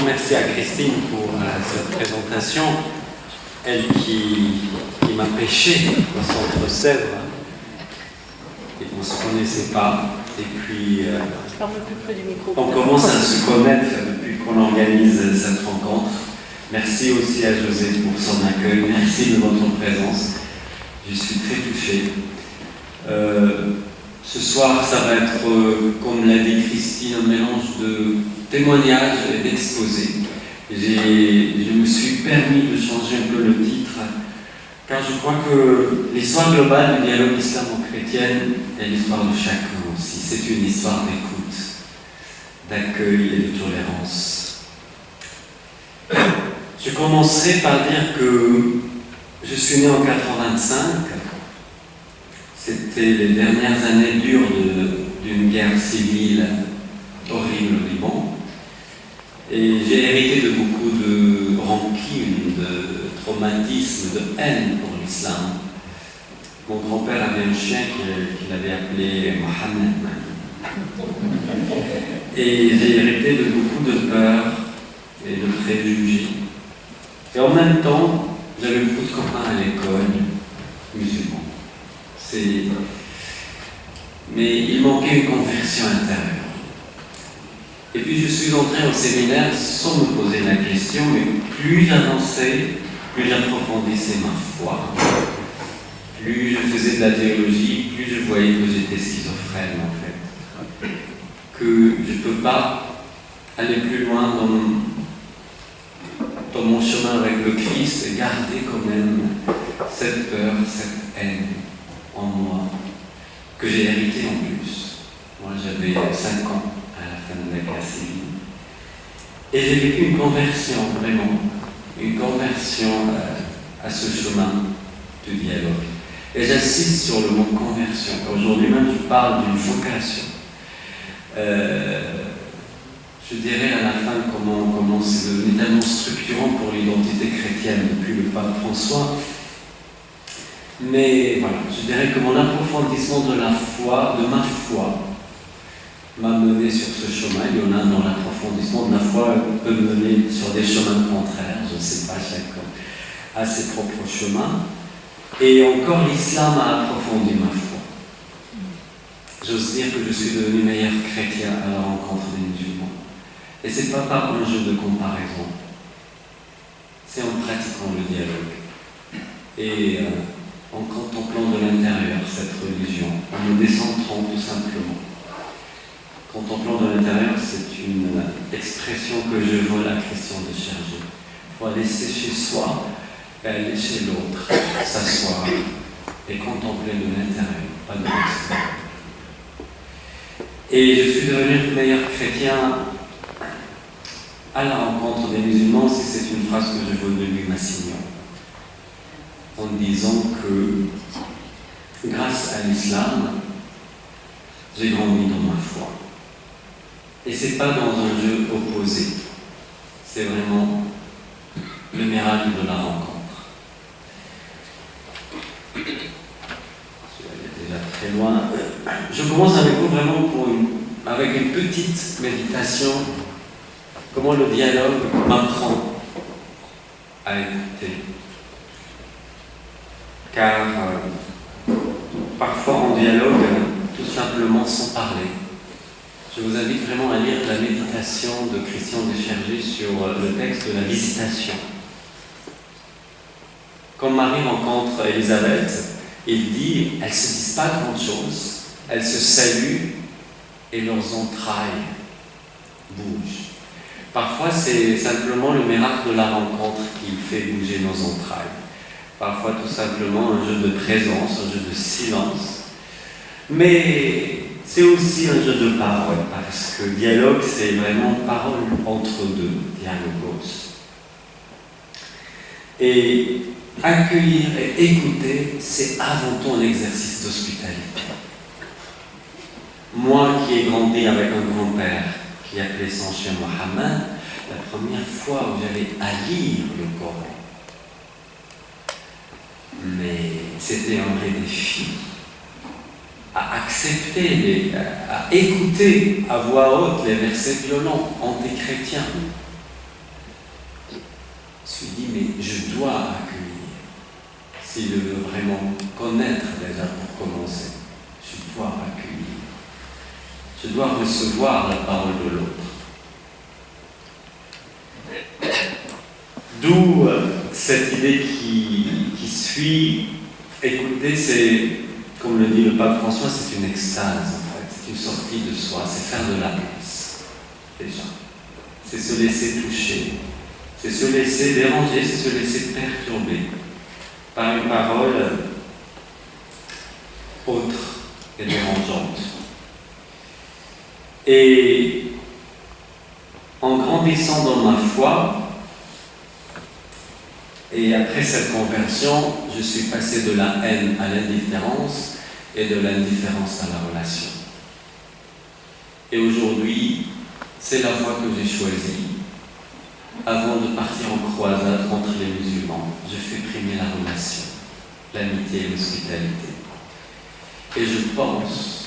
merci à Christine pour cette présentation. Elle qui m'a pêché au centre Sèvres et qu'on ne se connaissait pas. Et puis, on commence à se connaître depuis qu'on organise cette rencontre. Merci aussi à José pour son accueil. Merci de votre présence. Je suis très touché. Ce soir, ça va être, comme l'a dit Christine, un mélange de témoignages et d'exposés. Je me suis permis de changer un peu le titre, car je crois que l'histoire globale du dialogue islamo-chrétien est l'histoire de chacun aussi. C'est une histoire d'écoute, d'accueil et de tolérance. Je commencerai par dire que je suis né en 85. C'était les dernières années dures d'une guerre civile horrible au Liban. Et j'ai hérité de beaucoup de rancune, de traumatisme, de haine pour l'islam. Mon grand-père avait un chien qu'il avait appelé Mohamed. Et j'ai hérité de beaucoup de peur et de préjugés. Et en même temps, j'avais beaucoup de copains à l'école, musulmans. Mais il manquait une conversion intérieure. Et puis je suis entré au séminaire sans me poser la question, mais plus j'avançais, plus j'approfondissais ma foi. Plus je faisais de la théologie, plus je voyais que j'étais schizophrène en fait. Que je ne peux pas aller plus loin dans mon chemin avec le Christ et garder quand même cette peur, cette haine en moi, que j'ai hérité en plus. Moi j'avais 5 ans à la fin de la guerre civile. Et j'ai vécu une conversion, vraiment, une conversion à ce chemin du dialogue. Et j'insiste sur le mot conversion. Aujourd'hui même, je parle d'une vocation. Je dirais à la fin comment c'est devenu tellement structurant pour l'identité chrétienne depuis le pape François. Mais voilà, je dirais que mon approfondissement de la foi, de ma foi, m'a mené sur ce chemin. Il y en a dans l'approfondissement de la foi peut mener sur des chemins contraires, je ne sais pas, chacun a ses propres chemins. Et encore, l'islam a approfondi ma foi. J'ose dire que je suis devenu meilleur chrétien à la rencontre des musulmans. Et ce n'est pas par un jeu de comparaison, c'est en pratiquant le dialogue. Et en contemplant de l'intérieur cette religion, en me décentrant tout simplement. Contemplant de l'intérieur, c'est une expression que je vole à Christian de Chergé. Il faut aller chez soi et aller chez l'autre, s'asseoir et contempler de l'intérieur, pas de l'extérieur. Et je suis devenu meilleur chrétien à la rencontre des musulmans, si c'est une phrase que je vole de Louis Massignon, en disant que grâce à l'islam, j'ai grandi dans ma foi. Et ce n'est pas dans un jeu opposé, c'est vraiment le miracle de la rencontre. Je vais aller déjà très loin. Je commence avec vous vraiment avec une petite méditation, comment le dialogue m'apprend à écouter. Car parfois en dialogue, tout simplement sans parler. Je vous invite vraiment à lire la méditation de Christian de Chergé sur le texte de la visitation. Quand Marie rencontre Élisabeth, il dit « Elles ne se disent pas grand-chose, elles se saluent et leurs entrailles bougent. » Parfois, c'est simplement le miracle de la rencontre qui fait bouger nos entrailles. Parfois, tout simplement, un jeu de présence, un jeu de silence. Mais c'est aussi un jeu de parole, parce que dialogue, c'est vraiment parole entre deux, dialogos. Et accueillir et écouter, c'est avant tout un exercice d'hospitalité. Moi qui ai grandi avec un grand-père qui appelait son chien Mohamed, la première fois où j'avais à lire le Coran, mais c'était un vrai défi. À accepter, à écouter à voix haute les versets violents, anti-chrétiens. suis dit, mais je dois accueillir. S'il veut vraiment connaître déjà pour commencer, je dois accueillir. Je dois recevoir la parole de l'autre. D'où cette idée qui suit, écouter, c'est, comme le dit le pape François, c'est une extase en fait, c'est une sortie de soi, c'est faire de la place, déjà. C'est se laisser toucher, c'est se laisser déranger, c'est se laisser perturber par une parole autre et dérangeante. Et en grandissant dans ma foi, et après cette conversion, je suis passé de la haine à l'indifférence et de l'indifférence à la relation. Et aujourd'hui, c'est la voie que j'ai choisie. Avant de partir en croisade contre les musulmans, je fais primer la relation, l'amitié et l'hospitalité. Et je pense,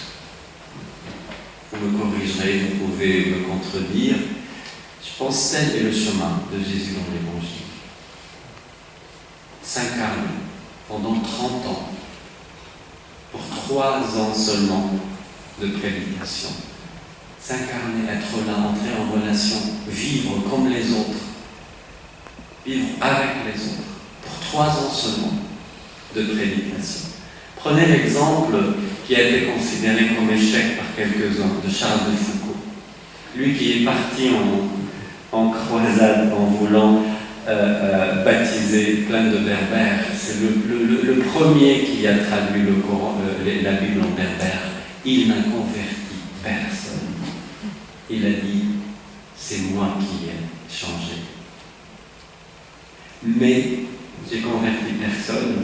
vous me corrigerez, vous pouvez me contredire, je pense que tel est le chemin de Jésus dans l'Évangile. S'incarner pendant 30 ans, pour 3 ans seulement de prédication. S'incarner, être là, entrer en relation, vivre comme les autres, vivre avec les autres, pour 3 ans seulement de prédication. Prenez l'exemple qui a été considéré comme échec par quelques-uns, de Charles de Foucault. Lui qui est parti en croisade en voulant baptisé plein de berbères. C'est le premier qui a traduit le Coran, la Bible en berbère. Il n'a converti personne. Il a dit, c'est moi qui ai changé. Mais j'ai converti personne,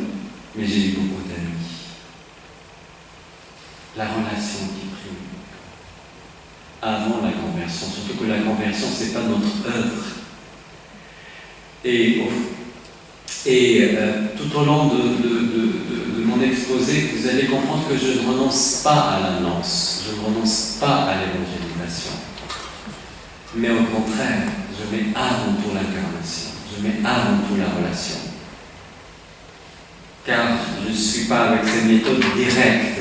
mais j'ai eu beaucoup d'amis. La relation qui prime. Avant la conversion, surtout que la conversion, ce n'est pas notre œuvre. Et tout au long de mon exposé, vous allez comprendre que je ne renonce pas à l'annonce, je ne renonce pas à l'évangélisation. Mais au contraire, je mets avant tout l'incarnation, je mets avant tout la relation. Car je ne suis pas avec ces méthodes directes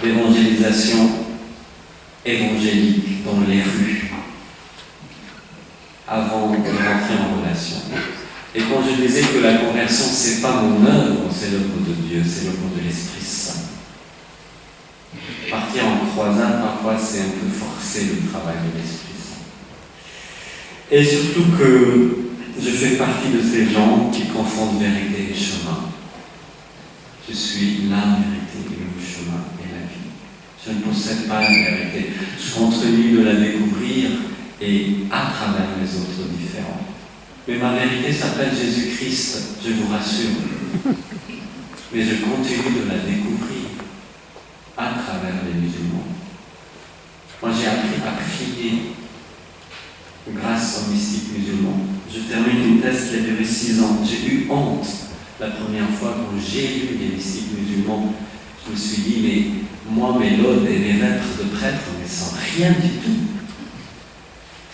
d'évangélisation évangélique dans les rues, avant de rentrer en relation. Et quand je disais que la conversion, ce n'est pas mon œuvre, c'est l'œuvre de Dieu, c'est l'œuvre de l'Esprit Saint. Partir en croisade, parfois, c'est un peu forcer le travail de l'Esprit Saint. Et surtout que je fais partie de ces gens qui confondent vérité et chemin. Je suis la vérité et le chemin et la vie. Je ne possède pas la vérité. Je continue de la découvrir et à travers les autres différents. Mais ma vérité s'appelle Jésus-Christ, je vous rassure. Mais je continue de la découvrir à travers les musulmans. Moi, j'ai appris à prier grâce aux mystiques musulmans. Je termine une thèse qui a duré 6 ans. J'ai eu honte la première fois quand j'ai lu les mystiques musulmans. Je me suis dit, mais moi, mes laudes et mes lettres de prêtre ne sont rien du tout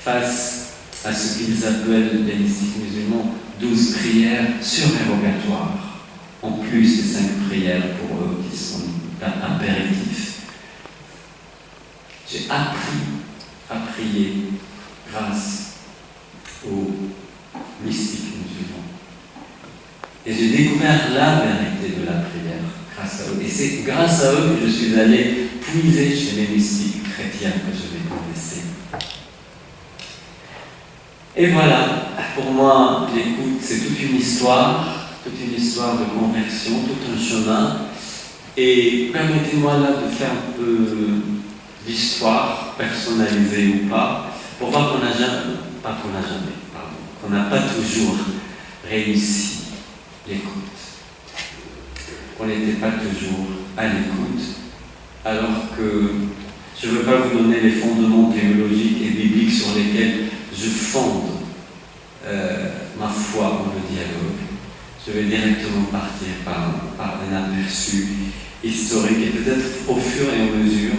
face à ce qu'ils appellent les mystiques musulmans 12 prières surérogatoires, en plus des 5 prières pour eux qui sont impératifs. J'ai appris à prier grâce aux mystiques musulmans. Et j'ai découvert la vérité de la prière grâce à eux. Et c'est grâce à eux que je suis allé puiser chez les mystiques chrétiens que je vais connaître. Et voilà, pour moi, l'écoute, c'est toute une histoire de conversion, tout un chemin. Et permettez-moi là de faire un peu d'histoire, personnalisée ou pas, pour voir qu'on n'a pas toujours réussi l'écoute. Qu'on n'était pas toujours à l'écoute, alors que je ne veux pas vous donner les fondements théologiques et bibliques sur lesquels je fonde ma foi dans le dialogue. Je vais directement partir par un aperçu historique et peut-être au fur et à mesure,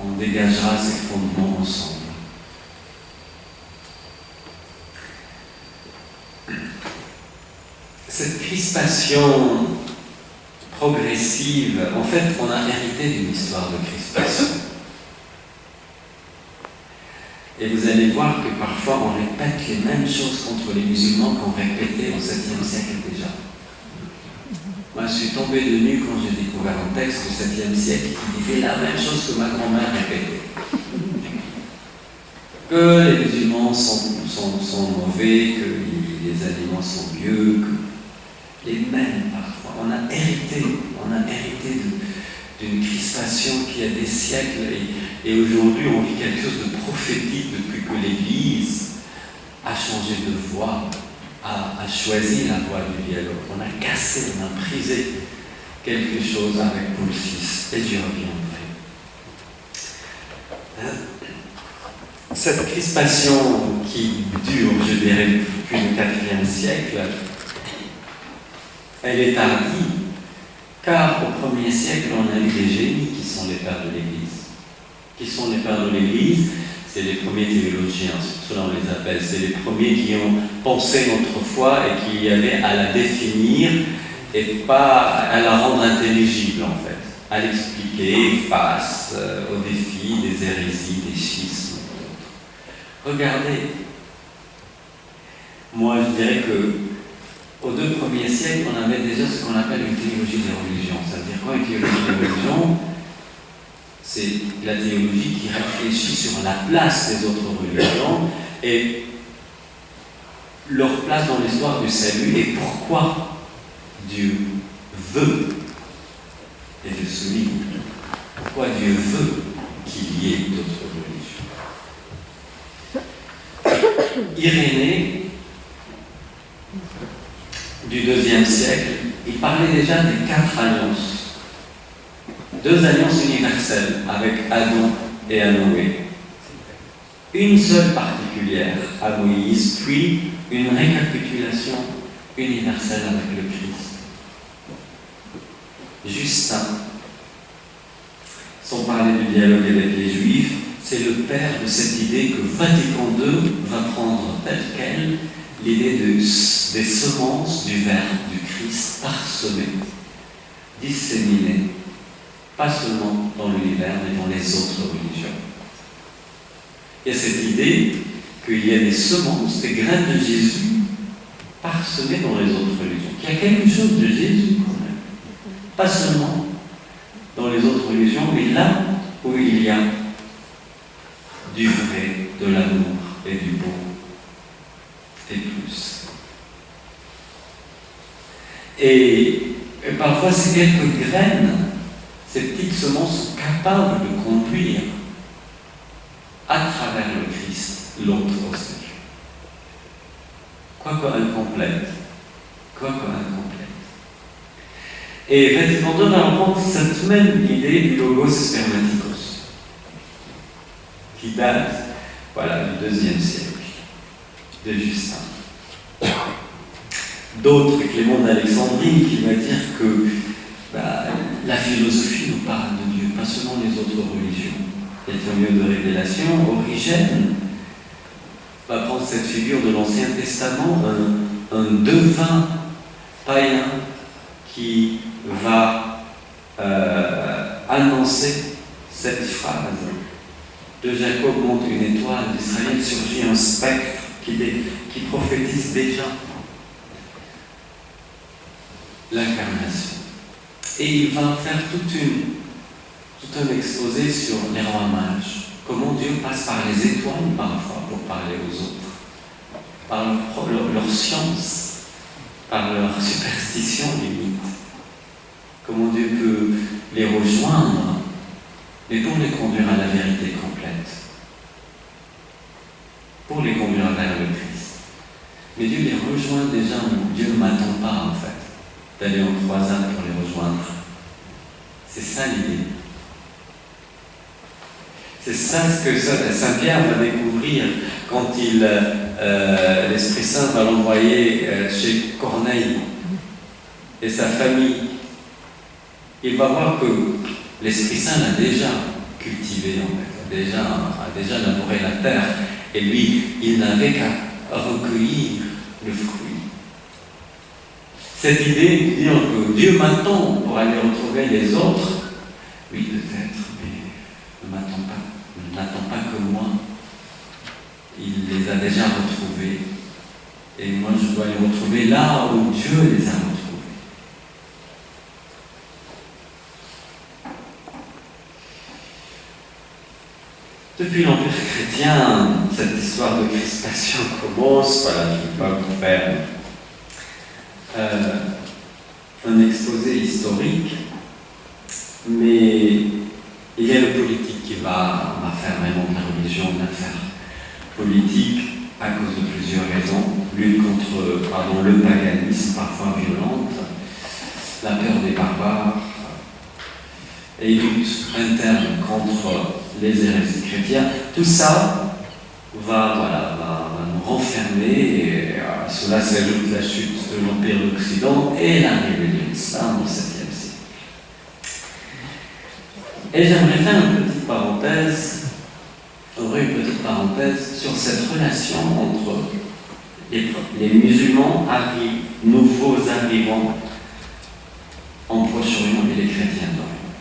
on dégagera ces fondements ensemble. cette crispation progressive, en fait, on a hérité d'une histoire de crispation. Et vous allez voir que parfois on répète les mêmes choses contre les musulmans qu'on répétait au 7e siècle déjà. Moi, je suis tombé de nu quand j'ai découvert un texte du 7e siècle qui disait la même chose que ma grand-mère répétait. Que les musulmans sont mauvais, que les aliments sont vieux, que les mêmes parfois. On a hérité d'une crispation qui a des siècles et aujourd'hui on vit quelque chose de prophétique depuis que l'Église a changé de voie, a choisi la voie du dialogue. On a cassé, on a brisé quelque chose avec Paul VI et j'y reviendrai. Cette crispation qui dure, je dirais, depuis le 4e siècle, elle est tardive, car au 1er siècle, on a eu des génies qui sont les pères de l'Église. Qui sont les pères de l'Église? C'est les premiers théologiens, c'est cela on les appelle. C'est les premiers qui ont pensé notre foi et qui avaient à la définir et pas à la rendre intelligible en fait, à l'expliquer face aux défis des hérésies, des schismes. Regardez, moi je dirais que aux 2 premiers siècles, on avait déjà ce qu'on appelle une théologie des religions. C'est-à-dire quoi une théologie des religions? C'est la théologie qui réfléchit sur la place des autres religions et leur place dans l'histoire du salut et pourquoi Dieu veut, et je souligne, pourquoi Dieu veut qu'il y ait d'autres religions. Irénée, du IIe siècle, il parlait déjà des 4 alliances. 2 alliances universelles avec Adam et à Noé. Une seule particulière à Moïse, puis une récapitulation universelle avec le Christ. Justin, sans parler du dialogue avec les Juifs, c'est le père de cette idée que Vatican II va prendre telle quelle l'idée des semences du Verbe du Christ parsemées, disséminées, pas seulement dans l'univers, mais dans les autres religions. Il y a cette idée qu'il y a des semences, des graines de Jésus parsemées dans les autres religions, qu'il y a quelque chose de Jésus quand même, pas seulement dans les autres religions, mais là où il y a du vrai, de l'amour et du bon, et plus. Et parfois, ces quelques graines, ces petites semences sont capables de conduire à travers le Christ l'autre au salut. Quoique incomplète. Et Vatican II va reprendre cette même idée du logos spermaticos, qui date du IIe siècle, de Justin. D'autres, Clément d'Alexandrie, qui va dire que la philosophie nous parle de Dieu, pas seulement les autres religions. Quelqu'un mieux de révélation, Origène va prendre cette figure de l'Ancien Testament, un devin païen qui va annoncer cette phrase. De Jacob monte une étoile, d'Israël surgit un spectre qui prophétise déjà l'incarnation. Et il va faire tout un exposé sur les rois mages. Comment Dieu passe par les étoiles parfois pour parler aux autres, par leur science, par leur superstition limite. Comment Dieu peut les rejoindre, mais pour les conduire à la vérité complète, pour les conduire vers le Christ. Mais Dieu les rejoint déjà, Dieu ne m'attend pas en fait d'aller en croisade pour les rejoindre. C'est ça l'idée. C'est ça ce que Saint Pierre va découvrir quand l'Esprit Saint va l'envoyer chez Corneille et sa famille. Il va voir que l'Esprit Saint l'a déjà cultivé, en fait, a déjà labouré la terre. Et lui, il n'avait qu'à recueillir le fruit. Cette idée de dire que Dieu m'attend pour aller retrouver les autres, oui peut-être, mais ne m'attend pas que moi. Il les a déjà retrouvés. Et moi je dois les retrouver là où Dieu les a retrouvés. Depuis l'Empire chrétien, cette histoire de crispation commence. Voilà, je ne vais pas vous faire un exposé historique, mais il y a le politique qui va faire vraiment de la religion une affaire politique à cause de plusieurs raisons. Lutte contre le paganisme parfois violente, la peur des barbares, et lutte interne contre les hérésies chrétiennes. Tout ça va nous renfermer, et à cela s'ajoute la chute de l'Empire d'Occident et l'arrivée de l'islam au 7e siècle. Et j'aimerais faire une petite parenthèse, ouvrir une petite parenthèse sur cette relation entre les musulmans nouveaux arrivants en Proche-Orient et les chrétiens d'Orient.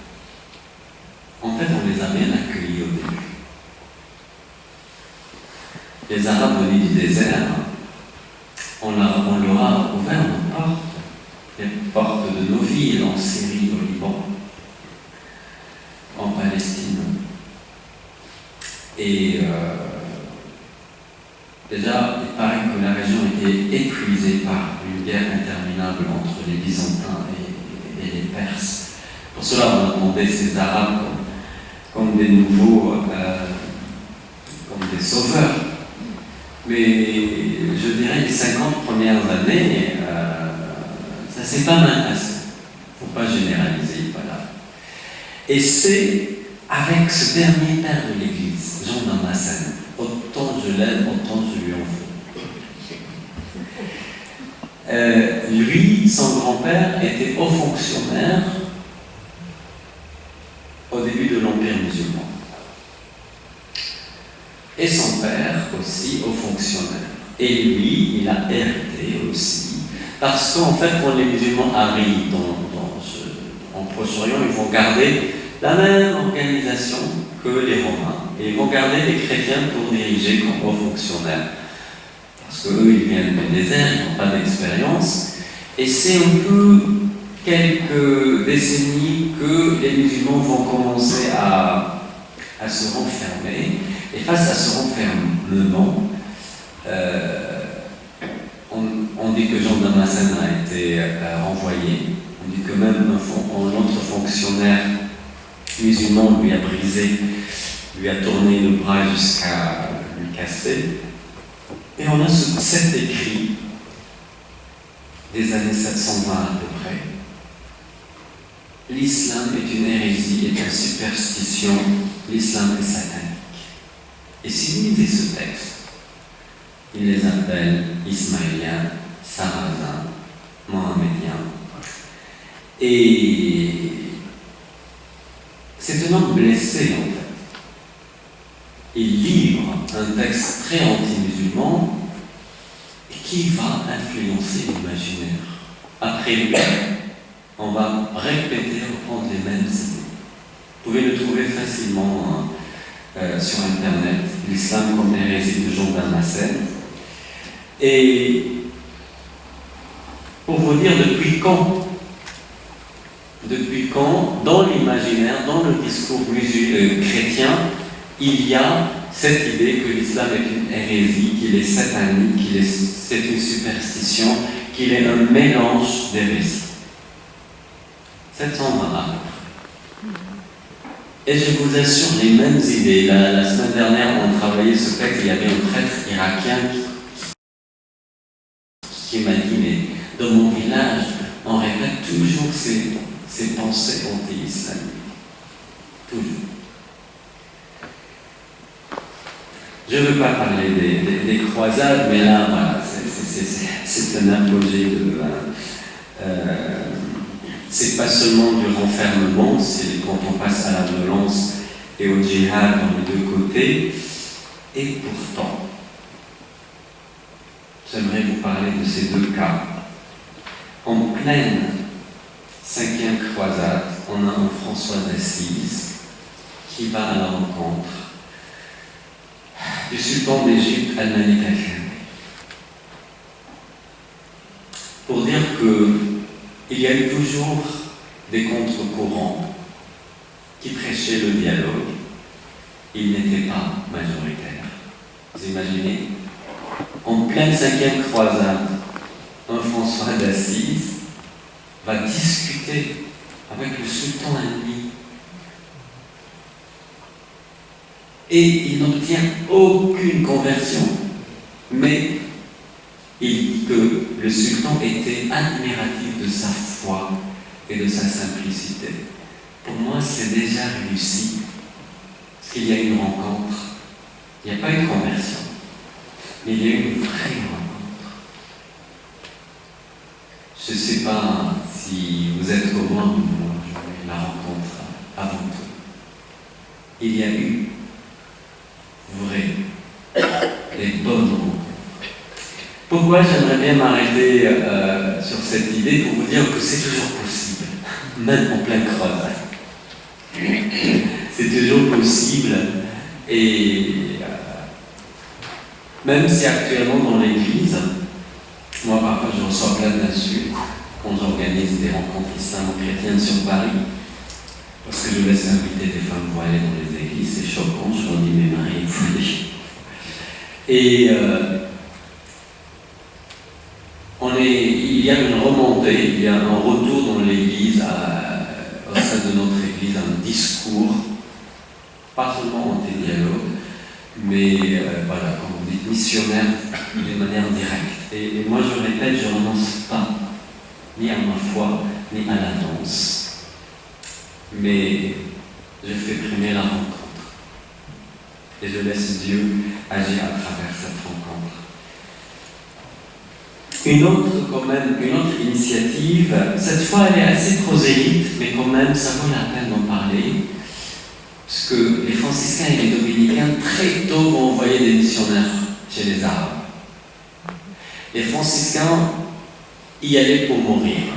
En fait, on les a bien accueillis au début. Les Arabes venus du désert, on leur a ouvert nos portes, les portes de nos villes en Syrie, au Liban, en Palestine. Et déjà, il paraît que la région était épuisée par une guerre interminable entre les Byzantins et les Perses. Pour cela, on a demandé ces Arabes comme des nouveaux, comme des sauveurs. Mais je dirais les 50 premières années, ça s'est pas mal passé. Il ne faut pas généraliser, voilà. Et c'est avec ce dernier père de l'Église, Jean Damascène, autant je l'aime, autant je lui en veux. Lui, son grand-père, était haut fonctionnaire au début de l'Empire musulman. Et son père aussi, haut fonctionnaire. Et lui, il a hérité aussi. Parce qu'en fait, quand les musulmans arrivent en Proche-Orient, ils vont garder la même organisation que les Romains. Et ils vont garder les chrétiens pour diriger comme hauts fonctionnaires. Parce qu'eux, ils viennent du désert, ils n'ont pas d'expérience. Et c'est un peu quelques décennies que les musulmans vont commencer à se renfermer. Et face à ce renfermement, on dit que Jean Damascène a été renvoyé. On dit que même un autre fonctionnaire musulman lui a brisé, lui a tourné le bras jusqu'à lui casser. Et on a cet écrit des années 720 à peu près. L'islam est une hérésie, est une superstition, l'islam est satanique. Et si vous lisez ce texte, il les appelle Ismaéliens, Sarrasins, Mohamédiens. Et c'est un homme blessé en fait. Il livre un texte très anti-musulman et qui va influencer l'imaginaire. Après lui, on va répéter, reprendre les mêmes idées. Vous pouvez le trouver facilement sur Internet, l'islam comme hérésie de Jean Damascène. Et pour vous dire depuis quand, dans l'imaginaire, dans le discours chrétien, il y a cette idée que l'islam est une hérésie, qu'il est satanique, c'est une superstition, qu'il est un mélange d'hérésie. 720 à peu près. Et je vous assure, les mêmes idées. La semaine dernière, on travaillait ce texte, il y avait un prêtre irakien qui m'a dit, mais dans mon village, on répète toujours ces pensées anti-islamiques. Toujours. Je ne veux pas parler des croisades, mais là, voilà, c'est un apogée de... c'est pas seulement du renfermement, c'est quand on passe à la violence et au djihad dans les deux côtés. Et pourtant, j'aimerais vous parler de ces deux cas. En pleine 5e croisade, on a un François d'Assise qui va à la rencontre du sultan d'Égypte, Al-Malik al-Khamil, pour dire qu'il y a eu toujours des contre-courants qui prêchaient le dialogue. Ils n'étaient pas majoritaires. Vous imaginez? En pleine 5e croisade, un François d'Assise va discuter avec le sultan ennemi. Et il n'obtient aucune conversion. Mais il dit que le sultan était admiratif de sa foi et de sa simplicité. Pour moi, c'est déjà réussi. Parce qu'il y a une rencontre. Il n'y a pas une conversion. Mais il y a une vraie rencontre. Je ne sais pas si vous êtes au moins la rencontre avant tout. Il y a eu vraie et bonne rencontre. Pourquoi j'aimerais bien m'arrêter sur cette idée pour vous dire que c'est toujours possible, même en pleine croisade. C'est toujours possible et même si actuellement dans l'Église, moi parfois je reçois plein d'insultes quand j'organise des rencontres islamo-chrétiennes sur Paris, parce que je laisse inviter des femmes voilées dans les églises, c'est choquant, je leur dis mais Marie est folie. Et il y a une remontée, il y a un retour dans l'Église, au sein de notre Église, un discours, pas seulement anti-dialogue, mais voilà, comme vous dites, missionnaire d'une manière directe. Et moi je répète, je ne renonce pas ni à ma foi, ni à la danse, mais je fais primer la rencontre. Et je laisse Dieu agir à travers cette rencontre. Une autre initiative, cette fois elle est assez prosélyte, mais quand même ça vaut la peine d'en parler, parce que les franciscains et les dominicains très tôt vont envoyer des missionnaires chez les Arabes. Les franciscains y allaient pour mourir.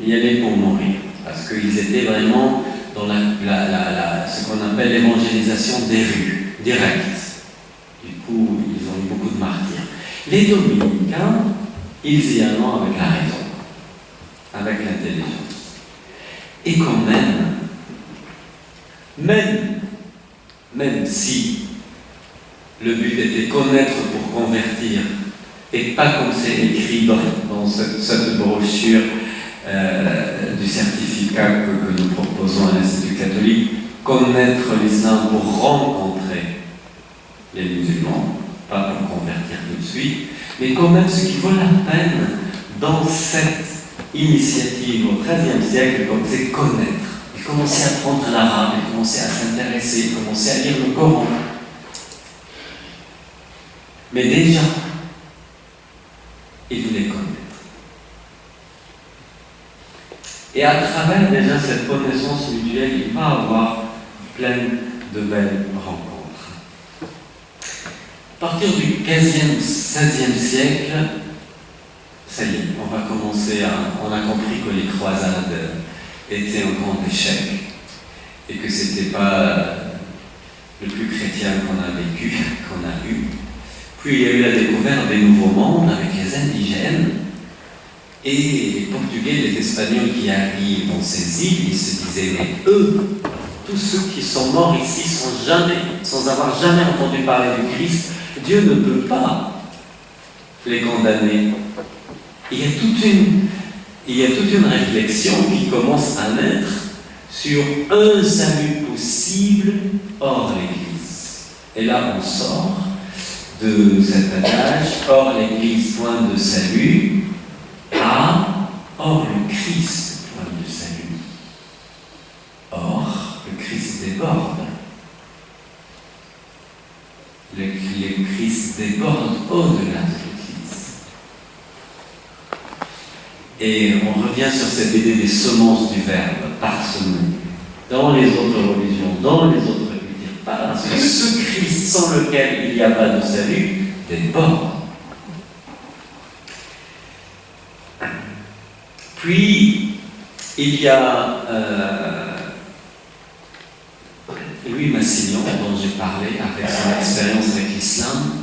Y allaient pour mourir, parce qu'ils étaient vraiment dans ce qu'on appelle l'évangélisation des rues, directe. Du coup, ils ont eu beaucoup de martyrs. Les dominicains, ils y allent avec la raison, avec l'intelligence. Et quand même si le but était connaître pour convertir, et pas comme c'est écrit dans cette brochure du certificat que nous proposons à l'Institut catholique, connaître l'islam pour rencontrer les musulmans, pas pour convertir tout de suite, mais quand même ce qui vaut la peine dans cette initiative au XIIIe siècle, c'est connaître. Il commençait à apprendre l'arabe, il commençait à s'intéresser, il commençait à lire le Coran. Mais déjà, il voulait connaître. Et à travers déjà cette connaissance mutuelle, il va avoir plein de belles rencontres. À partir du 15e, 16e siècle, ça y est, on va commencer on a compris que les croisades étaient un grand échec et que ce n'était pas le plus chrétien qu'on a vécu, qu'on a eu. Puis il y a eu la découverte des nouveaux mondes avec les indigènes et les Portugais, les Espagnols qui arrivent dans ces îles, ils se disaient mais eux, tous ceux qui sont morts ici sans avoir jamais entendu parler du Christ, Dieu ne peut pas les condamner. Il y a toute une réflexion qui commence à naître sur un salut possible hors l'Église. Et là, on sort de cet adage, hors l'Église, point de salut, à hors le Christ, point de salut. Or, le Christ déborde. Le Christ déborde au-delà de l'Église. Et on revient sur cette idée des semences du Verbe, parsemées, dans les autres religions, dans les autres cultures, parce que ce Christ sans lequel il n'y a pas de salut déborde. Puis, il y a Louis Massignon, dont j'ai parlé, avec son expérience avec l'islam.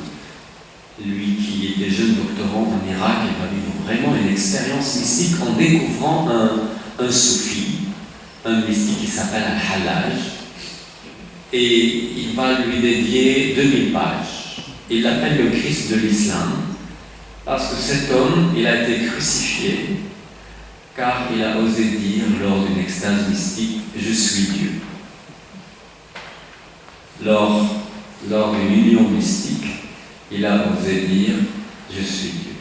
Lui qui était jeune doctorant en Irak, il a eu vraiment une expérience mystique en découvrant un soufi, un mystique qui s'appelle Al-Hallaj. Et il va lui dédier 2000 pages. Il l'appelle le Christ de l'islam, parce que cet homme, il a été crucifié, car il a osé dire lors d'une extase mystique « Je suis Dieu ». Lors d'une union mystique, il a osé dire « Je suis Dieu ».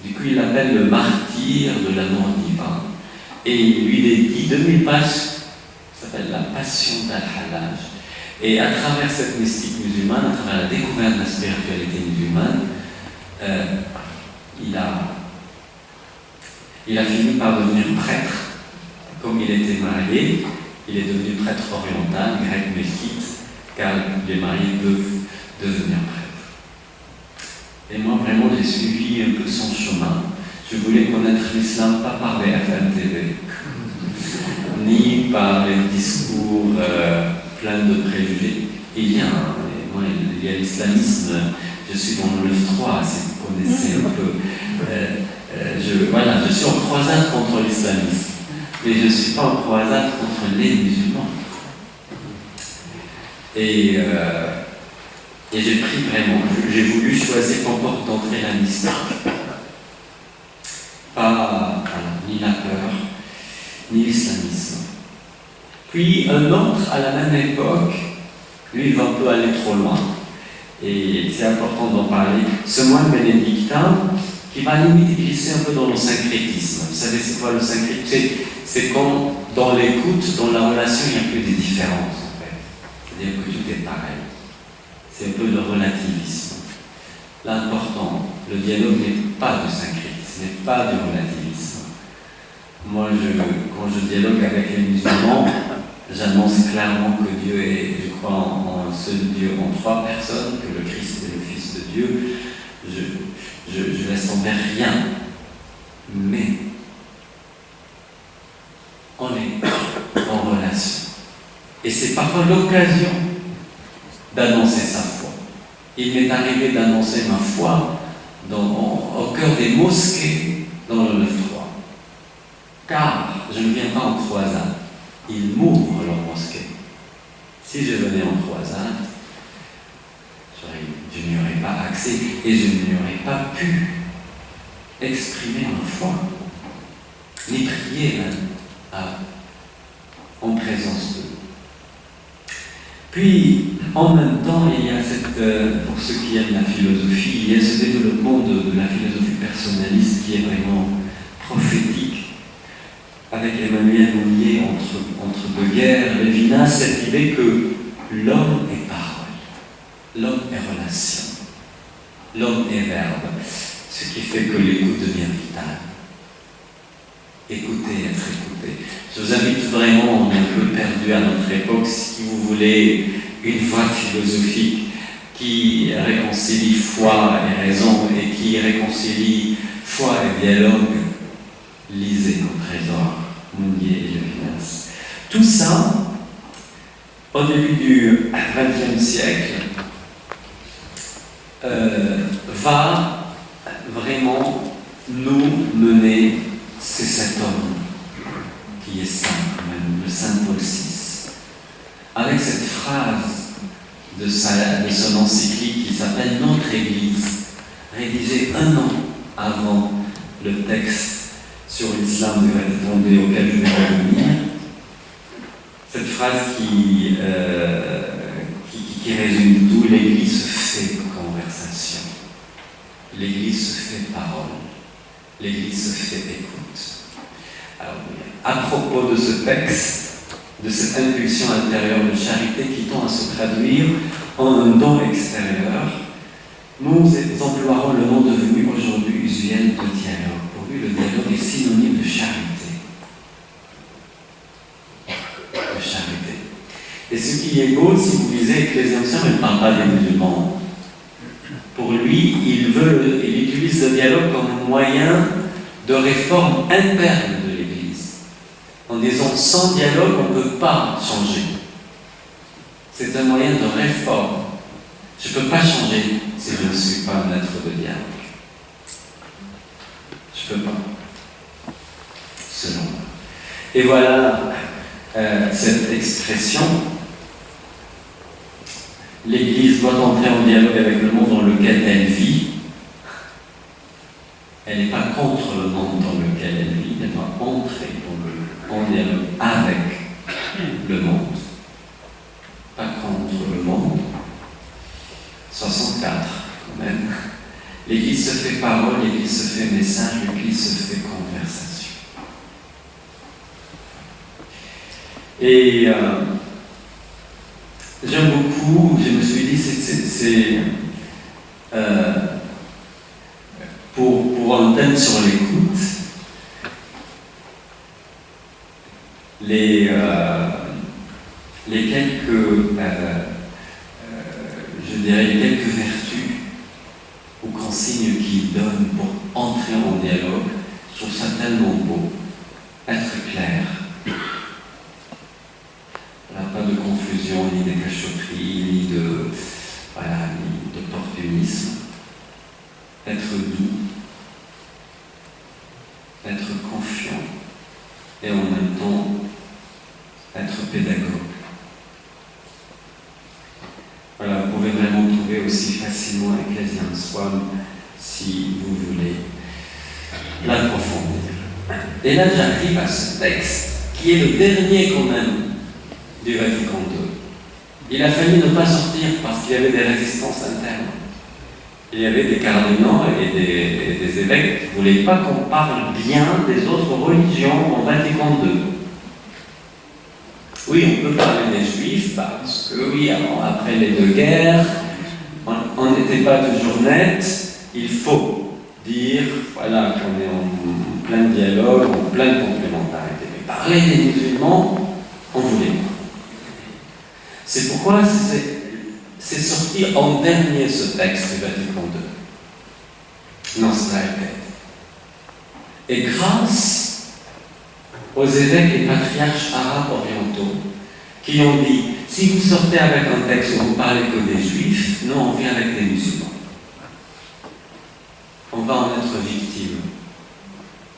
Du coup, il l'appelle le martyr de l'amour divin, et il lui dédie 2000 pages, ça s'appelle la Passion d'Al-Hallaj. Et à travers cette mystique musulmane, à travers la découverte de la spiritualité musulmane, il a fini par devenir prêtre. Comme il était marié, il est devenu prêtre oriental, grec melkite, car les mariés peuvent devenir prêtres. Et moi, vraiment, j'ai suivi un peu son chemin. Je voulais connaître l'islam pas par les FM TV, ni par les discours pleins de préjugés. Il y a l'islamisme, je suis dans le 9-3, si vous connaissez un peu. Je suis en croisade contre l'islamisme, mais je ne suis pas en croisade contre les musulmans. Et j'ai pris vraiment, j'ai voulu choisir comme porte d'entrée la mystique. Pas ni la peur, ni l'islamisme. Puis un autre, à la même époque, lui, il va un peu aller trop loin. Et c'est important d'en parler. Ce moine bénédictin, qui va limite glisser un peu dans le syncrétisme. Vous savez, c'est quoi le syncrétisme? C'est quand, dans l'écoute, dans la relation, il n'y a plus de différences, en fait. C'est-à-dire que tout est pareil. C'est un peu le relativisme. L'important, le dialogue n'est pas du syncrétisme, n'est pas du relativisme. Moi, quand je dialogue avec les musulmans, j'annonce clairement que Dieu est, je crois en un seul Dieu, en 3 personnes, que le Christ est le Fils de Dieu. Je laisse tomber rien. Mais on est en relation. Et c'est parfois l'occasion d'annoncer sa foi. Il m'est arrivé d'annoncer ma foi au cœur des mosquées dans le 9-3. Car je ne viens pas en croisade. Ils m'ouvrent leur mosquée. Si je venais en croisade, je n'y aurais pas accès et je n'y aurais pas pu exprimer ma foi, ni prier même en présence d'eux. Puis, en même temps, il y a pour ceux qui aiment la philosophie, il y a ce développement de la philosophie personnaliste qui est vraiment prophétique. Avec Emmanuel Mounier, entre deux guerres, Lévinas, cette idée que l'homme est parole, l'homme est relation, l'homme est verbe, ce qui fait que l'écoute devient vitale. Écouter, être écouté. Je vous invite vraiment, on est un peu perdu à notre époque, si vous voulez une voie philosophique qui réconcilie foi et raison et qui réconcilie foi et dialogue, lisez nos trésors, Mounier et Lévinas. Tout ça, au début du XXe siècle, va vraiment nous mener, c'est cet homme qui est saint, même le Saint Paul VI, avec cette phrase de son encyclique qui s'appelle Notre Église, rédigée 1 an avant le texte sur l'islam de Vendée auquel je vais revenir. Cette phrase qui résume tout: l'Église se fait conversation, l'Église se fait parole, l'Église se fait écoute. Alors, à propos de ce texte, de cette impulsion intérieure de charité qui tend à se traduire en un don extérieur, nous emploierons le mot devenu aujourd'hui usuel de dialogue. Pour lui, le dialogue est synonyme de charité. De charité. Et ce qui est beau, si vous lisez Ecclésiastiens, il ne parle pas des musulmans. Pour lui, il utilise le dialogue comme moyen de réforme interne de l'Église, en disant sans dialogue on ne peut pas changer. C'est un moyen de réforme. Je ne peux pas changer si je ne suis pas un être de dialogue. Je ne peux pas, selon moi. Et voilà cette expression. L'Église doit entrer en dialogue avec le monde dans lequel elle vit. Elle n'est pas contre le monde dans lequel elle vit, elle doit entrer en dialogue avec le monde. Pas contre le monde. 64, quand même. L'Église se fait parole, l'Église se fait message, l'Église se fait conversation. Et j'aime beaucoup, je me suis dit, c'est pour un thème sur l'écoute, les quelques, je dirais, les quelques vertus ou consignes qu'il donne pour entrer en dialogue, je trouve ça tellement beau. Être clair. Pas de confusion, ni de cachotterie, ni d'opportunisme. Être doux, être confiant, et en même temps être pédagogue. Voilà, vous pouvez vraiment trouver aussi facilement Ecclésiaste 1 si vous voulez l'approfondir. Et là, j'arrive à ce texte qui est le dernier quand même du Vatican II. Il a failli ne pas sortir parce qu'il y avait des résistances internes. Il y avait des cardinaux et des évêques qui ne voulaient pas qu'on parle bien des autres religions au Vatican II. Oui, on peut parler des Juifs parce que, oui, après les deux guerres, on n'était pas toujours net. Il faut dire, voilà, qu'on est en plein dialogue, en pleine complémentarité. Mais parler des musulmans, on voulait pas. C'est pourquoi c'est sorti en dernier ce texte du Vatican II. Nostra Aetate. Et grâce aux évêques et patriarches arabes orientaux qui ont dit, si vous sortez avec un texte où vous parlez que des juifs, nous on vient avec des musulmans. On va en être victimes,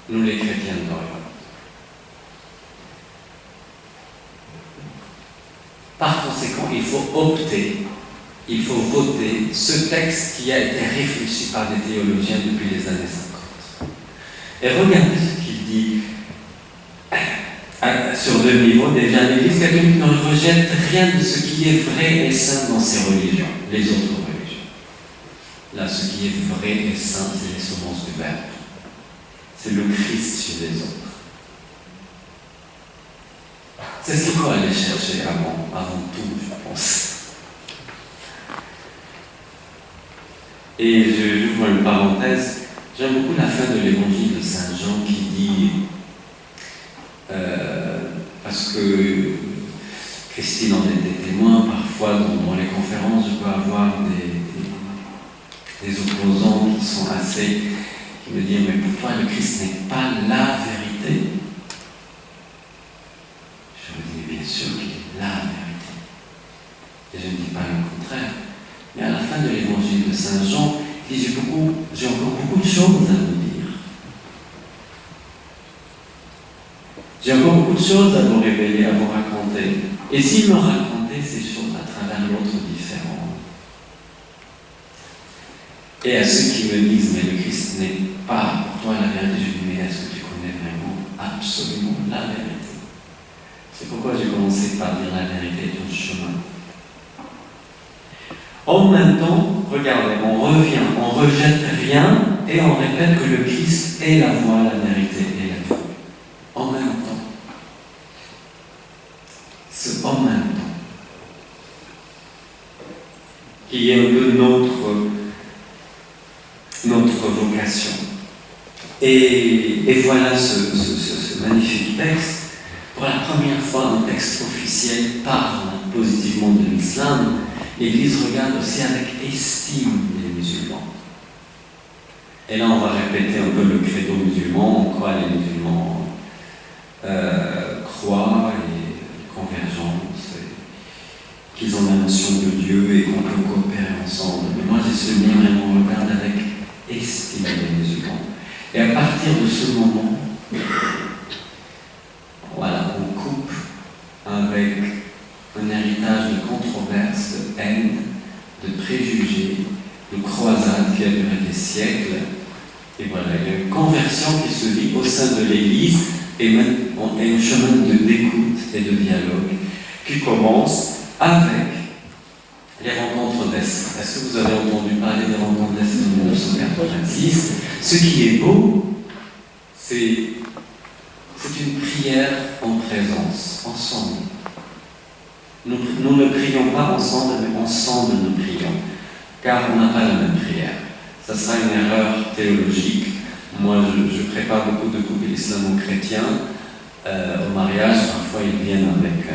nous les chrétiens d'Orient. Par conséquent, il faut opter, il faut voter ce texte qui a été réfléchi par des théologiens depuis les années 50. Et regardez ce qu'il dit sur deux niveaux. Déjà, l'Église catholique ne rejette rien de ce qui est vrai et saint dans ses religions, les autres religions. Là, ce qui est vrai et saint, c'est les semences du Verbe. C'est le Christ chez les autres. C'est ce qu'il faut aller chercher avant tout, je pense. Et j'ouvre une parenthèse, j'aime beaucoup la fin de l'évangile de Saint Jean qui dit, parce que Christine en était témoin, parfois dans les conférences, je peux avoir des opposants qui sont qui me disent, mais pour toi le Christ n'est pas la vérité. Je me dis, bien sûr qu'il est la vérité. Et je ne dis pas le contraire. Mais à la fin de l'évangile de Saint Jean, il dit, j'ai encore beaucoup de choses à vous dire. J'ai encore beaucoup de choses à vous révéler, à vous raconter. Et s'il me racontait ces choses à travers l'autre différent. Et à ceux qui me disent, mais le Christ n'est pas pour toi la vérité, je dis, mais est-ce que tu connais vraiment absolument la vérité? C'est pourquoi j'ai commencé par dire la vérité est un chemin. En même temps, regardez, on revient, on rejette rien et on répète que le Christ est la voie, la vérité et la vie. En même temps. Ce en même temps. Qui est un peu notre vocation. Et voilà ce magnifique texte. Pour la première fois, un texte officiel parle positivement de l'islam. L'Église regarde aussi avec estime les musulmans. Et là, on va répéter un peu le credo musulman, en quoi les musulmans croient et convergence, et qu'ils ont la notion de Dieu et qu'on peut coopérer ensemble. Mais moi, j'ai ce lien vraiment regarde avec estime les musulmans. Et à partir de ce moment, voilà, on coupe avec un héritage de controverses, de haine, de préjugés, de croisades qui a duré des siècles. Et voilà, il y a une conversion qui se vit au sein de l'Église et même un chemin d'écoute et de dialogue qui commence avec les rencontres d'Est. Est-ce que vous avez entendu parler des rencontres d'Est en 1986 ? Ce qui est beau, c'est une prière en présence, ensemble. Nous ne prions pas ensemble, mais ensemble nous prions, car on n'a pas la même prière. Ça sera une erreur théologique. Moi, je prépare beaucoup de couples islamo-chrétiens au mariage. Parfois, ils viennent avec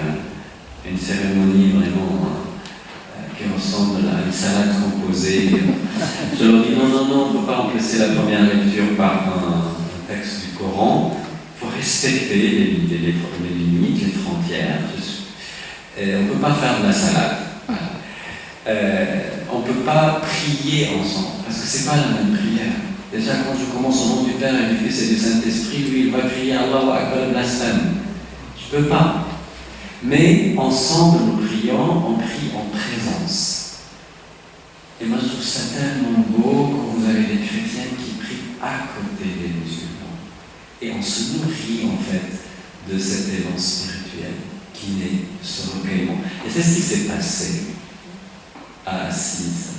une cérémonie vraiment qui ressemble à une salade composée. Je leur dis non, on ne peut pas remplacer la première lecture par un texte du Coran. Il faut respecter les limites, les frontières. On ne peut pas faire de la salade. On ne peut pas prier ensemble, parce que ce n'est pas la même prière. Déjà, quand je commence au nom du Père et du Fils et du Saint-Esprit, lui, il va crier Allahu Akbar blasphème. Je ne peux pas. Mais ensemble, nous prions, on prie en présence. Et moi, je trouve ça tellement beau quand vous avez des chrétiennes qui prient à côté des musulmans. Et on se nourrit, en fait, de cet élan spirituel qui naît ce recueillement. Et c'est ce qui s'est passé à Assise,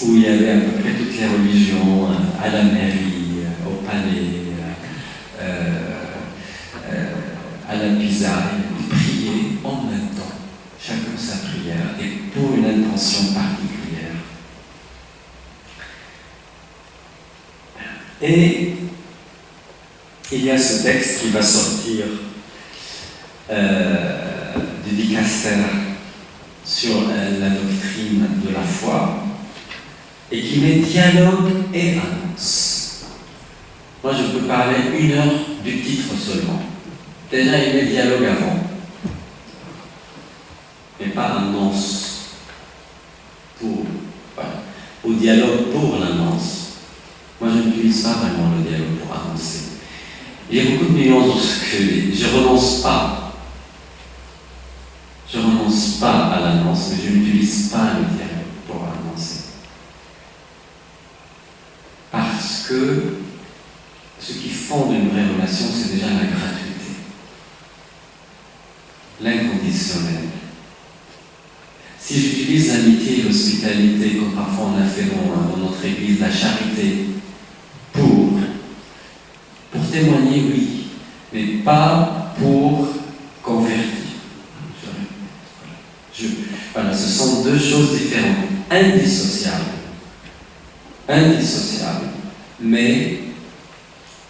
où il y avait à peu près toutes les religions, à la mairie, au palais, à la pizza, ils priaient en même temps, chacun sa prière, et pour une intention particulière. Et il y a ce texte qui va sortir du dicaster sur la doctrine de la foi et qui met dialogue et annonce. Moi, je peux parler 1 heure du titre seulement. Déjà, il met dialogue avant, mais pas annonce pour, voilà, ou dialogue pour l'annonce. Moi, je n'utilise pas vraiment le dialogue pour annoncer. Il y a beaucoup de nuances dans ce que je dis. Je renonce pas. Je ne renonce pas à l'annonce, mais je n'utilise pas le dialogue pour annoncer. Parce que ce qui fonde une vraie relation, c'est déjà la gratuité, l'inconditionnel. Si j'utilise l'amitié et l'hospitalité, comme parfois on a fait dans notre église, la charité, pour témoigner, oui, mais pas pour convertir. Voilà, ce sont 2 choses différentes, indissociables, mais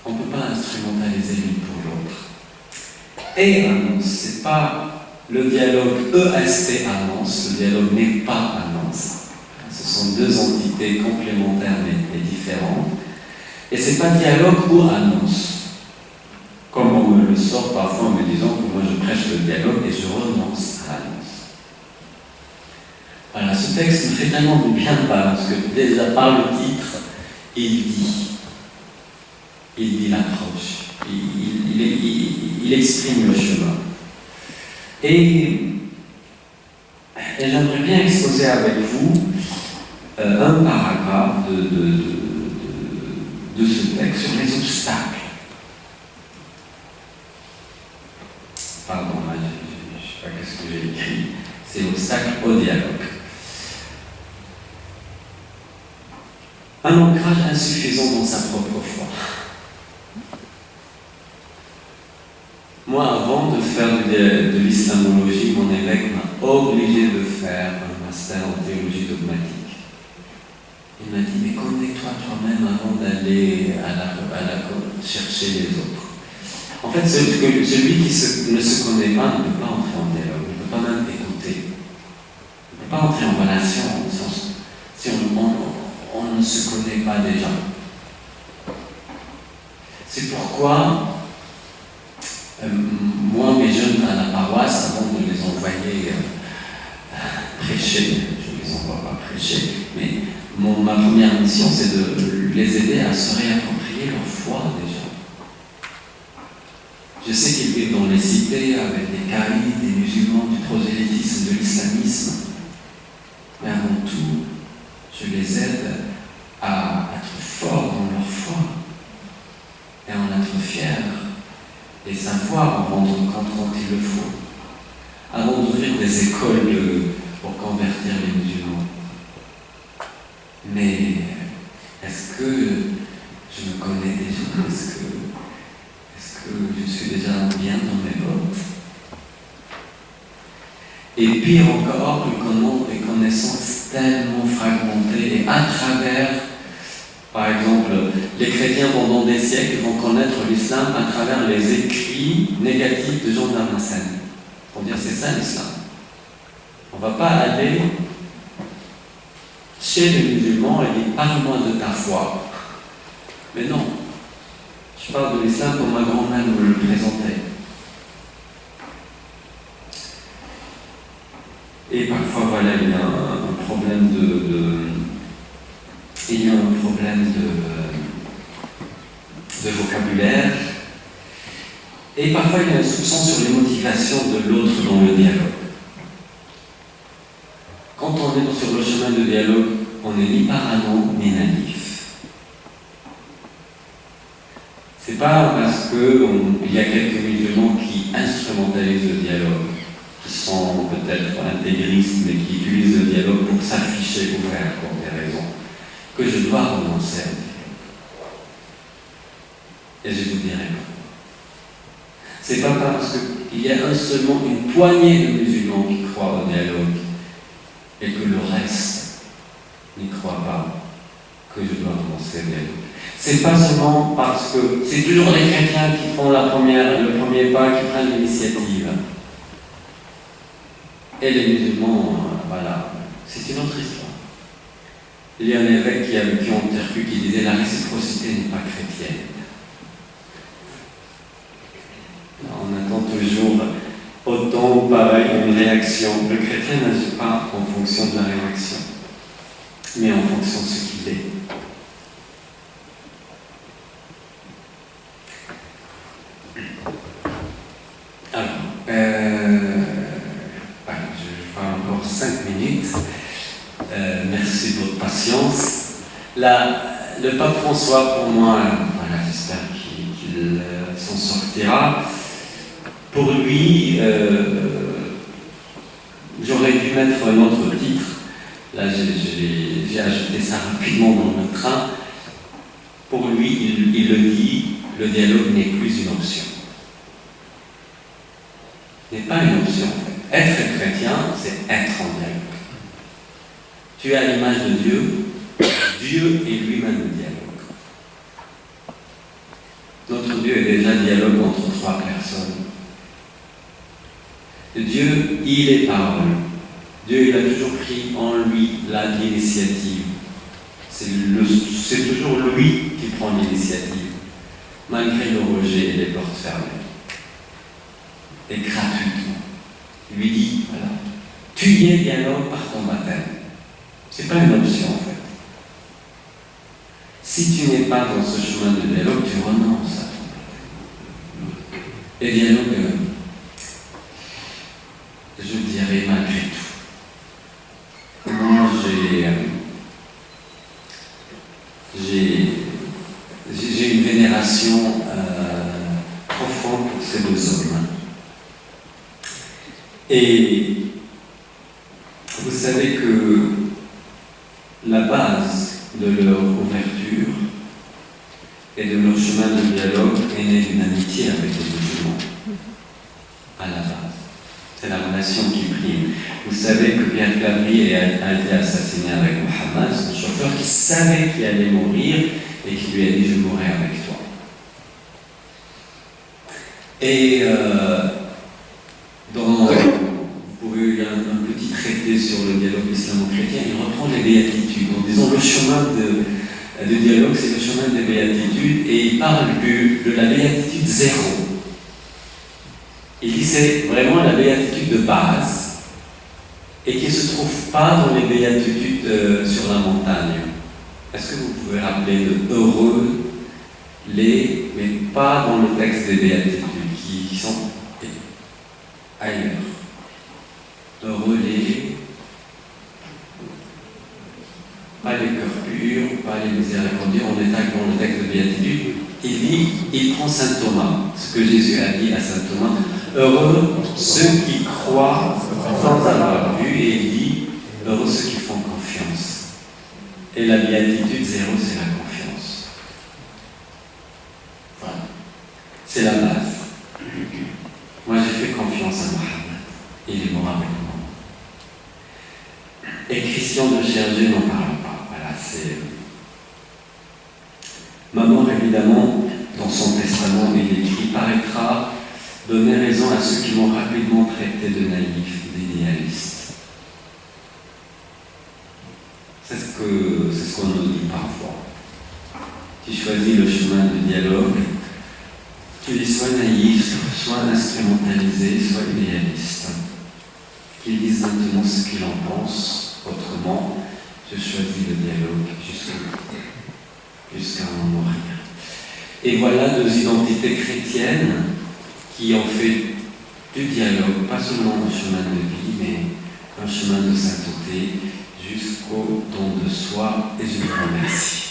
on ne peut pas instrumentaliser l'une pour l'autre. Et annonce, ce n'est pas le dialogue EST annonce, le dialogue n'est pas annonce. Ce sont 2 entités complémentaires mais différentes. Et ce n'est pas dialogue ou annonce. Comme on me le sort parfois en me disant que moi je prêche le dialogue et je renonce à l'annonce. Voilà, ce texte me fait tellement du bien parce que déjà par le titre, il dit l'approche, il exprime le chemin. Et j'aimerais bien exposer avec vous un paragraphe de ce texte sur les obstacles. Pardon, là, je ne sais pas qu'est-ce que j'ai écrit. C'est l'obstacle au dialogue. Un ancrage insuffisant dans sa propre foi. Moi, avant de faire de l'islamologie, mon évêque m'a obligé de faire un master en théologie dogmatique. Il m'a dit, mais connais-toi toi-même avant d'aller chercher les autres. En fait, celui qui ne se connaît pas ne peut pas entrer en dialogue, ne peut pas même écouter. Ne peut pas entrer en relation, si on ne se connaît pas déjà. C'est pourquoi moi, mes jeunes à la paroisse, avant de les envoyer prêcher, je ne les envoie pas prêcher, mais ma première mission, c'est de les aider à se réapproprier leur foi déjà. Je sais qu'ils vivent dans les cités avec des caïds, des musulmans, du prosélytisme, de l'islamisme, mais avant tout, je les aide à être forts dans leur foi et en être fiers et savoir en rendre compte quand il le faut, avant d'ouvrir des écoles pour convertir les musulmans. Mais est-ce que je me connais déjà? Est-ce que je suis déjà bien dans mes bottes? Et pire encore, une connaissance tellement fragmentée et à travers, par exemple, les chrétiens pendant des siècles vont connaître l'islam à travers les écrits négatifs de Jean Damascène. Pour dire c'est ça l'islam. On ne va pas aller chez les musulmans et dire parle-moi de ta foi. Mais non, je parle de l'islam comme ma grand-mère me le présentait. Et parfois, voilà, il y a un problème de vocabulaire. Et parfois, il y a un soupçon sur les motivations de l'autre dans le dialogue. Quand on est sur le chemin de dialogue, on n'est ni parano ni naïf. C'est pas parce qu'il y a quelques musulmans qui instrumentalisent le dialogue, qui sont peut-être intégristes, mais qui utilisent le dialogue pour s'afficher ouvert pour des raisons, que je dois renoncer à dialogue. Et je vous dirai pas. C'est pas parce qu'il y a seulement une poignée de musulmans qui croient au dialogue et que le reste n'y croit pas que je dois renoncer au dialogue. C'est pas seulement parce que c'est toujours les chrétiens qui font le premier pas, qui prennent l'initiative. Et les musulmans, voilà, c'est une autre histoire. Il y a un évêque qui a vécu en Turquie qui disait la réciprocité n'est pas chrétienne. On attend toujours autant ou pareil une réaction. Le chrétien n'agit pas en fonction de la réaction, mais en fonction de ce qu'il est. Alors, je parle encore 5 minutes. Merci de votre patience. Le pape François, pour moi, voilà, j'espère qu'il s'en sortira. Pour lui, j'aurais dû mettre un autre titre. Là, j'ai ajouté ça rapidement dans le train. Pour lui, il le dit, le dialogue n'est plus une option. N'est pas une option, en fait. Être chrétien, c'est être en dialogue. Tu es à l'image de Dieu, Dieu est lui-même le dialogue. Notre Dieu est déjà dialogue entre 3 personnes. Dieu, il est parole. Dieu, il a toujours pris en lui l'initiative. C'est toujours lui qui prend l'initiative, malgré le rejet et les portes fermées. Et gratuitement. Il lui dit, voilà, tu y es dialogue par ton baptême. C'est pas une option, en fait. Si tu n'es pas dans ce chemin de dialogue, tu renonces à ton baptême. Et dialogue, je dirais malgré tout. Moi, j'ai une vénération profonde pour ces 2 hommes. Et vous savez que la base de leur ouverture et de leur chemin de dialogue est née d'une amitié avec les musulmans. À la base. C'est la relation qui prime. Vous savez que Pierre Claverie a été assassiné avec Mohammed, son chauffeur, qui savait qu'il allait mourir et qui lui a dit « Je mourrai avec toi ». Et vous pouvez, il y a un petit traité sur le dialogue islamo-chrétien, il reprend les béatitudes en disant le chemin de dialogue, c'est le chemin des béatitudes, et il parle de la béatitude 0. Il dit c'est vraiment la béatitude de base et qui ne se trouve pas dans les béatitudes sur la montagne. Est-ce que vous pouvez rappeler le heureux, les, mais pas dans le texte des béatitudes qui sont ailleurs. Heureux les, pas les cœurs purs, pas les miséricordieux, on est dans le texte de béatitude. Il dit, il prend saint Thomas, ce que Jésus a dit à saint Thomas, heureux ceux qui croient sans avoir vu, et il dit, heureux ceux qui font confiance. Et la béatitude 0, c'est la confiance. Voilà. C'est la base. Moi, j'ai fait confiance à Mohammed. Il est mort avec moi. Et Christian de Chergé n'en parle pas. Voilà, c'est... Ma mort, évidemment, dans son testament, il écrit, paraîtra donner raison à ceux qui m'ont rapidement traité de naïf, d'idéaliste. C'est ce qu'on nous dit parfois. Tu choisis le chemin du dialogue, tu es soit naïf, soit instrumentalisé, soit idéaliste. Qu'ils disent maintenant ce qu'ils en pensent, autrement, je choisis le dialogue jusqu'à en mourir. Et voilà deux identités chrétiennes qui ont fait du dialogue, pas seulement un chemin de vie, mais un chemin de sainteté jusqu'au don de soi, et je vous remercie.